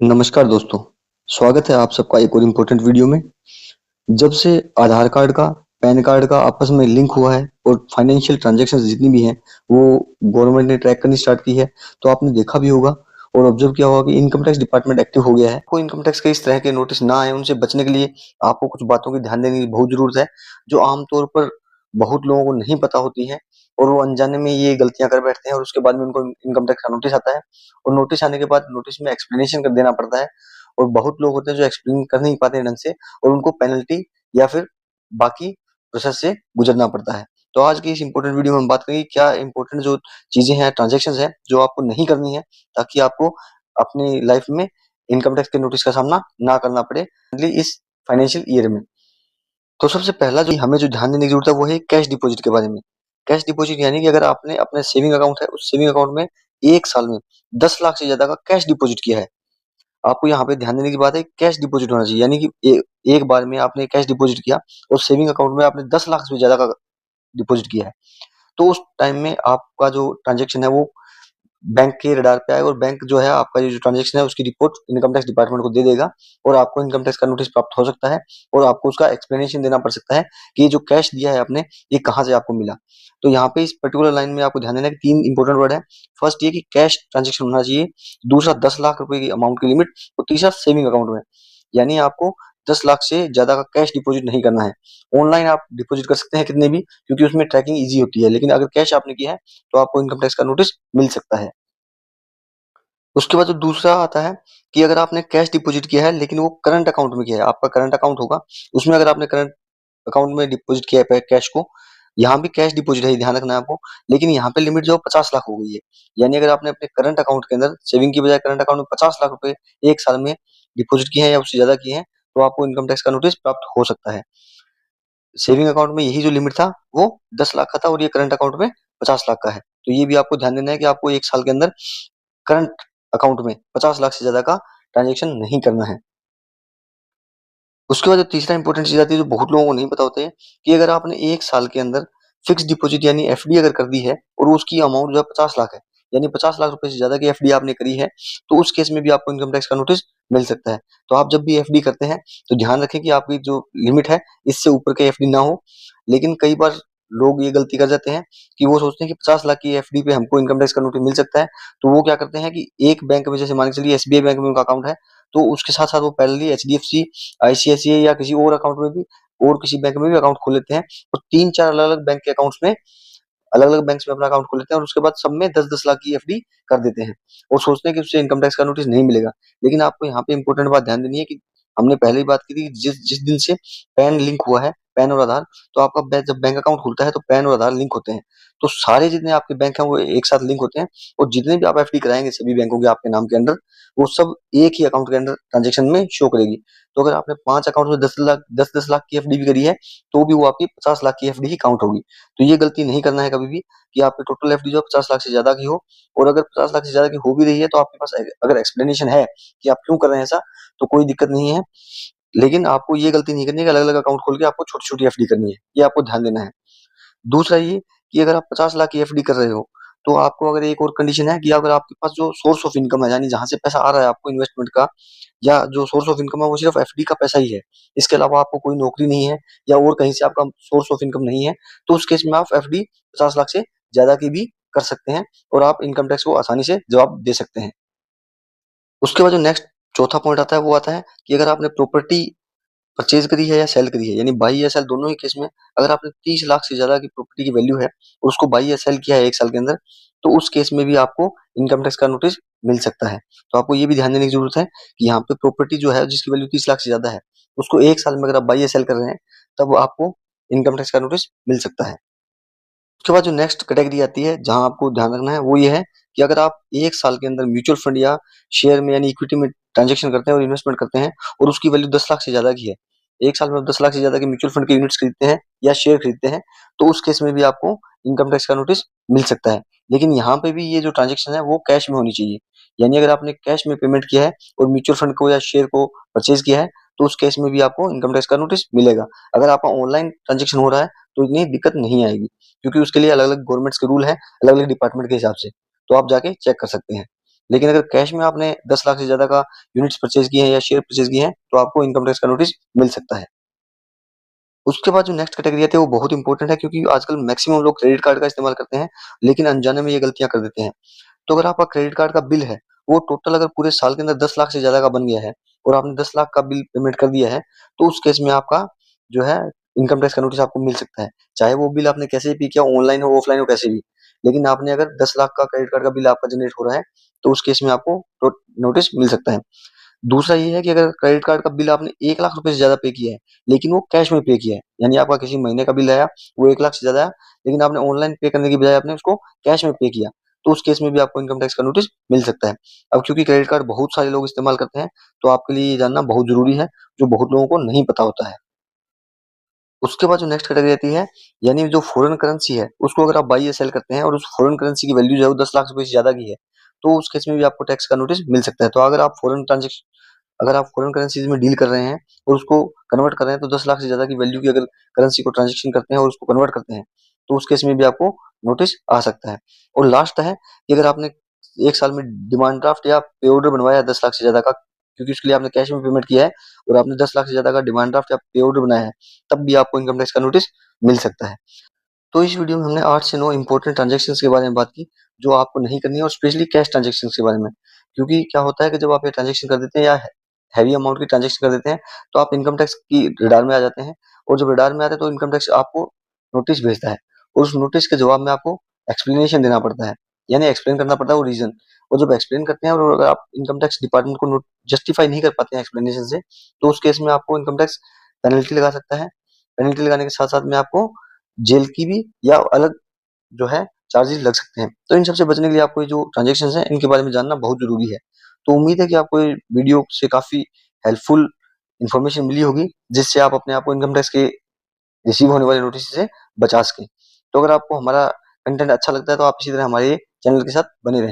नमस्कार दोस्तों, स्वागत है आप सबका एक और इम्पोर्टेंट वीडियो में। जब से आधार कार्ड का, पैन कार्ड का आपस में लिंक हुआ है और फाइनेंशियल ट्रांजैक्शंस जितनी भी हैं, वो गवर्नमेंट ने ट्रैक करनी स्टार्ट की है, तो आपने देखा भी होगा और ऑब्जर्व किया होगा कि इनकम टैक्स डिपार्टमेंट एक्टिव हो गया है। कोई इनकम टैक्स के इस तरह के नोटिस ना आए, उनसे बचने के लिए आपको कुछ बातों की ध्यान देने की बहुत ज़रूरत है, जो आमतौर पर बहुत लोगों को नहीं पता होती हैं और वो अनजाने में ये गलतियाँ कर बैठते हैं और उसके बाद में उनको इनकम टैक्स का नोटिस आता है और नोटिस आने के बाद नोटिस में एक्सप्लेनेशन कर देना पड़ता है और बहुत लोग होते हैं जो एक्सप्लेन कर नहीं पाते हैं ढंग से और उनको पेनल्टी या फिर बाकी प्रोसेस से गुजरना पड़ता है। तो आज की इस इंपॉर्टेंट वीडियो में हम बात करेंगे क्या इंपॉर्टेंट जो चीजें हैं, ट्रांजैक्शंस हैं जो आपको नहीं करनी है ताकि आपको अपनी लाइफ में इनकम टैक्स के नोटिस का सामना ना करना पड़े इस फाइनेंशियल ईयर में। तो सबसे पहला जो हमें जो ध्यान देने की जरूरत है वो है कैश डिपॉजिट के बारे में। कैश डिपॉजिट यानी कि अगर आपने अपने सेविंग अकाउंट है, उस सेविंग अकाउंट में 1 साल में 10 लाख से ज्यादा का कैश डिपॉजिट किया है, आपको यहाँ पे ध्यान देने की बात है कैश डिपॉजिट होना चाहिए। यानी कि एक बार में आपने कैश डिपॉजिट किया और सेविंग अकाउंट में आपने 10 लाख से ज्यादा का डिपॉजिट किया है, तो उस टाइम में आपका जो ट्रांजेक्शन है वो बैंक के रडार पे आएगा और बैंक जो है आपका ये जो ट्रांजेक्शन है उसकी रिपोर्ट इनकम टैक्स डिपार्टमेंट को दे देगा और आपको इनकम टैक्स का नोटिस प्राप्त हो सकता है और आपको उसका एक्सप्लेनेशन देना पड़ सकता है कि ये जो कैश दिया है आपने ये कहाँ से आपको मिला। तो यहाँ पे इस पर्टिकुलर लाइन में आपको ध्यान देना है कि 3 इंपॉर्टेंट वर्ड है। फर्स्ट ये कि कैश ट्रांजेक्शन होना चाहिए, दूसरा 10 लाख रुपए की अमाउंट की लिमिट और तीसरा सेविंग अकाउंट में। यानी आपको 10 लाख से ज्यादा का कैश डिपॉजिट नहीं करना है। ऑनलाइन आप डिपॉजिट कर सकते हैं कितने भी, क्योंकि उसमें ट्रैकिंग ईजी होती है, लेकिन अगर कैश आपने किया है तो आपको इनकम टैक्स का नोटिस मिल सकता है। उसके बाद जो दूसरा आता है कि अगर आपने कैश डिपॉजिट किया है लेकिन वो करंट अकाउंट में किया है, आपका करंट अकाउंट होगा, उसमें अगर आपने करंट अकाउंट में डिपॉजिट किया है कैश को, यहाँ भी कैश डिपॉजिट है, ध्यान रखना है आपको, लेकिन यहाँ पे लिमिट जो है 50 लाख हो गई है। यानी अगर आपने अपने करंट अकाउंट के अंदर सेविंग की बजाय करंट अकाउंट में 50 लाख रुपए 1 साल में डिपॉजिट किए हैं या उससे ज्यादा किए हैं, तो आपको इनकम टैक्स का नोटिस प्राप्त हो सकता है। सेविंग अकाउंट में यही जो लिमिट था वो 10 लाख का था और ये करंट अकाउंट में 50 लाख का है। तो ये भी आपको ध्यान देना है कि आपको 1 साल के अंदर करंट अकाउंट में 50 लाख से ज्यादा का ट्रांजेक्शन नहीं करना है। उसके बाद जो तीसरा इंपॉर्टेंट चीज आती है जो बहुत लोगों को नहीं पता होता है कि अगर आपने 1 साल के अंदर फिक्स डिपॉजिट यानी एफडी अगर कर दी है और उसकी अमाउंट जो है 50 लाख है, यानी 50 लाख रुपए से ज्यादा की एफडी आपने करी है, तो उस केस में भी आपको इनकम टैक्स का नोटिस मिल सकता है। तो आप जब भी एफडी करते हैं तो ध्यान रखें कि आपकी जो लिमिट है इससे ऊपर के एफडी ना हो। लेकिन कई बार लोग ये गलती कर जाते हैं कि वो सोचते हैं कि 50 लाख की एफडी पे हमको इनकम टैक्स का नोटिस मिल सकता है, तो वो क्या करते हैं कि एक बैंक में, जैसे मान के चलिए एसबीआई बैंक में उनका अकाउंट है, तो उसके साथ साथ वो पैरेलली एचडीएफसी, आईसीआईसीआई या किसी और अकाउंट में भी और किसी बैंक में भी अकाउंट खोल लेते हैं और 3-4 अलग-अलग बैंक के अकाउंट्स में अलग-अलग बैंक्स में अपना अकाउंट खोल लेते हैं और उसके बाद सब में 10-10 लाख की एफडी कर देते हैं और सोचते हैं कि उससे इनकम टैक्स का नोटिस नहीं मिलेगा। लेकिन आपको यहाँ पे इंपॉर्टेंट बात ध्यान देनी है कि हमने पहले ही बात की थी कि जिस जिस दिन से पैन लिंक हुआ है, पैन और आधार, तो आपका जब बैंक अकाउंट खुलता है तो पैन और आधार लिंक होते हैं। तो सारे जितने आपके बैंक हैं वो एक साथ लिंक होते हैं और जितने भी आप एफडी कराएंगे सभी बैंकों के आपके नाम के अंडर, वो सब एक ही अकाउंट के अंडर ट्रांजेक्शन में शो करेगी। तो अगर आपने 5 अकाउंट में 10 लाख की एफडी भी करी है, तो भी वो आपकी 50 लाख की एफडी ही काउंट होगी। तो ये गलती नहीं करना है कभी भी कि आपकी टोटल एफडी जो है 50 लाख से ज्यादा की हो, और अगर 50 लाख से ज्यादा की हो भी रही है तो आपके पास अगर एक्सप्लेनेशन है कि आप क्यों कर रहे हैं ऐसा, तो कोई दिक्कत नहीं है। लेकिन आपको ये गलती नहीं करनी है कि अलग अलग अकाउंट खोल के आपको छोटी छोटी एफडी करनी है, ये आपको ध्यान देना है। दूसरा ये कि अगर आप 50 लाख की एफडी कर रहे हो, तो आपको अगर एक और कंडीशन है कि अगर आपके पास जो सोर्स ऑफ इनकम है, यानी जहां से पैसा आ रहा है आपको इन्वेस्टमेंट का, या जो सोर्स ऑफ इनकम है वो सिर्फ एफडी का पैसा ही है, इसके अलावा आपको कोई नौकरी नहीं है या और कहीं से आपका सोर्स ऑफ इनकम नहीं है, तो उस केस में आप एफडी 50 लाख से ज्यादा की भी कर सकते हैं और आप इनकम टैक्स को आसानी से जवाब दे सकते हैं। उसके बाद जो नेक्स्ट चौथा पॉइंट आता है वो आता है कि अगर आपने प्रॉपर्टी परचेज करी है या सेल करी है, यानी बाई या सेल दोनों ही केस में अगर आपने 30 लाख से ज्यादा की प्रॉपर्टी की वैल्यू है और उसको बाई या सेल किया है 1 साल के अंदर, तो उस केस में भी आपको इनकम टैक्स का नोटिस मिल सकता है। तो आपको ये भी ध्यान देने की जरूरत है कि यहाँ पे प्रॉपर्टी जो है जिसकी वैल्यू 30 लाख से ज्यादा है, उसको 1 साल में अगर आप बाई या सेल कर रहे हैं तब आपको इनकम टैक्स का नोटिस मिल सकता है। उसके बाद जो नेक्स्ट कैटेगरी आती है जहां आपको ध्यान रखना है वो ये है कि अगर आप 1 साल के अंदर म्यूचुअल फंड या शेयर में यानी इक्विटी में ट्रांजेक्शन करते हैं और इन्वेस्टमेंट करते हैं और उसकी वैल्यू 10 लाख से ज्यादा की है, 1 साल में आप 10 लाख से ज्यादा के म्यूचुअल फंड के यूनिट्स खरीदते हैं या शेयर खरीदते हैं, तो उस केस में भी आपको इनकम टैक्स का नोटिस मिल सकता है। लेकिन यहाँ पे भी ये जो ट्रांजेक्शन है वो कैश में होनी चाहिए। यानी अगर आपने कैश में पेमेंट किया है और म्यूचुअल फंड को या शेयर को परचेज किया है, तो उस केस में भी आपको इनकम टैक्स का नोटिस मिलेगा। अगर आपका ऑनलाइन ट्रांजेक्शन हो रहा है तो इतनी दिक्कत नहीं आएगी, क्योंकि उसके लिए अलग-अलग गवर्नमेंट्स के रूल हैं, अलग-अलग डिपार्टमेंट के हिसाब से। तो आप जाके चेक कर सकते हैं। लेकिन अगर कैश में आपने 10 लाख से ज्यादा का यूनिट्स परचेज किए हैं या शेयर परचेज किए हैं तो आपको इनकम टैक्स का नोटिस मिल सकता है। उसके बाद जो नेक्स्ट कैटेगरी आती है वो बहुत इंपॉर्टेंट है, क्योंकि आजकल मैक्सिमम लोग क्रेडिट कार्ड का इस्तेमाल करते हैं, लेकिन अनजाने में ये गलतियां कर देते हैं। तो अगर आपका क्रेडिट कार्ड का बिल है, वो टोटल अगर पूरे साल के अंदर 10 लाख से ज्यादा का बन गया है और आपने 10 लाख का बिल पेमेंट कर दिया है, तो उस केस में आपका जो है इनकम टैक्स का नोटिस आपको मिल सकता है। चाहे वो बिल आपने कैसे भी किया, ऑनलाइन हो ऑफलाइन हो कैसे भी, लेकिन आपने अगर 10 लाख का क्रेडिट कार्ड का बिल आपका जनरेट हो रहा है तो उस केस में आपको नोटिस मिल सकता है। दूसरा ये है कि अगर क्रेडिट कार्ड का बिल आपने 1 लाख रुपए से ज़्यादा पे किया है, लेकिन वो कैश में पे किया है, यानी आपका किसी महीने का बिल आया, वो 1 लाख से ज़्यादा आया, लेकिन आपने ऑनलाइन पे करने की बजाय आपने उसको कैश में पे किया, तो उस केस में भी आपको इनकम टैक्स का नोटिस मिल सकता है। अब क्योंकि क्रेडिट कार्ड बहुत सारे लोग इस्तेमाल करते हैं, तो आपके लिए ये जानना बहुत ज़रूरी है, जो बहुत लोगों को नहीं पता होता है। उसके बाद जो नेक्स्ट कैटेगरी आती है, यानी जो फॉरेन करेंसी है, उसको अगर आप बाई या सेल करते हैं और उस फॉरेन करेंसी की वैल्यू जो है वो 10 लाख रुपए से ज़्यादा की है, तो उस केस में भी आपको टैक्स का नोटिस मिल सकता है। तो अगर आप फॉरेन करेंसीज में डील कर रहे हैं और उसको कन्वर्ट कर रहे हैं, तो 10 लाख से ज्यादा की वैल्यू की अगर करेंसी को ट्रांजेक्शन करते हैं और उसको कन्वर्ट करते हैं, तो उस केस में भी आपको नोटिस आ सकता है। और लास्ट है कि अगर आपने एक साल में डिमांड ड्राफ्ट या पे ऑर्डर बनवाया 10 लाख से ज्यादा का, क्योंकि उसके लिए आपने कैश में पेमेंट किया है और आपने 10 लाख से ज्यादा का डिमांड ड्राफ्ट या पे ऑर्डर बनाया है, तब भी आपको इनकम टैक्स का नोटिस मिल सकता है। तो इस वीडियो में हमने 8 से 9 इंपॉर्टेंट ट्रांजैक्शंस के बारे में बात की, जो आपको नहीं करनी है, और स्पेशली कैश ट्रांजैक्शंस के बारे में। क्योंकि क्या होता है कि जब आप ये ट्रांजैक्शन कर देते हैं या हैवी अमाउंट की ट्रांजैक्शन कर देते हैं, तो आप इनकम टैक्स की रडार में आ जाते हैं, और जब रडार में आते हैं तो इनकम टैक्स आपको नोटिस भेजता है, और उस नोटिस के जवाब में आपको एक्सप्लेनेशन देना पड़ता है, यानी एक्सप्लेन करना पड़ता है वो रीजन। और जब एक्सप्लेन करते हैं और अगर आप इनकम टैक्स डिपार्टमेंट को जस्टिफाई नहीं कर पाते हैं एक्सप्लेनेशन से, तो उस केस में आपको इनकम टैक्स पेनल्टी लगा सकता है। पेनल्टी लगाने के साथ साथ में आपको जेल की भी या अलग जो है चार्जेस लग सकते हैं। तो इन सबसे बचने के लिए आपको ये जो ट्रांजैक्शंस हैं इनके बारे में जानना बहुत ज़रूरी है। तो उम्मीद है कि आपको ये वीडियो से काफ़ी हेल्पफुल इन्फॉर्मेशन मिली होगी, जिससे आप अपने आप को इनकम टैक्स के रिसीव होने वाले नोटिस से बचा सकें। तो अगर आपको हमारा कंटेंट अच्छा लगता है तो आप इसी तरह हमारे चैनल के साथ बने रहें।